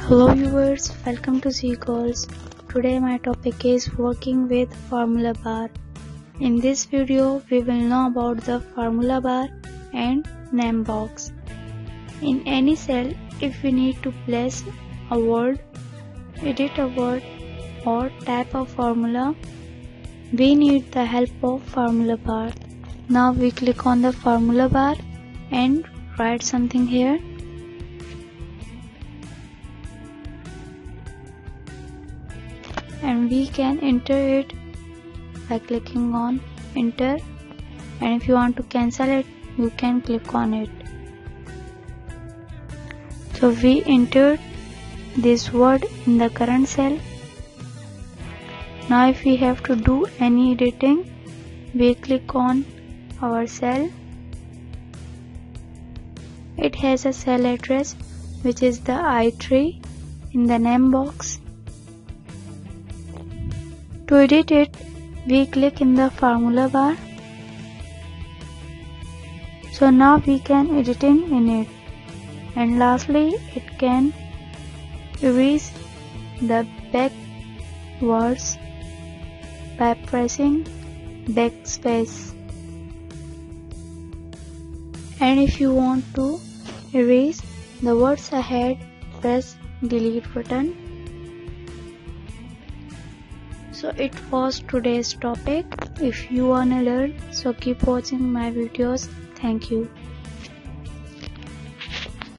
Hello viewers, welcome to Zeegoals. Today my topic is working with formula bar. In this video we will know about the formula bar and name box. In any cell, if we need to place a word, edit a word or type a formula, we need the help of formula bar. Now we click on the formula bar and write something here. And we can enter it by clicking on enter, and if you want to cancel it you can click on it. So we entered this word in the current cell. Now if we have to do any editing, we click on our cell. It has a cell address which is the I3 in the name box. To edit it, we click in the formula bar. So now we can editing in it. And lastly, it can erase the back words by pressing backspace. And if you want to erase the words ahead, press delete button. So it was today's topic. If you wanna learn, so keep watching my videos. Thank you.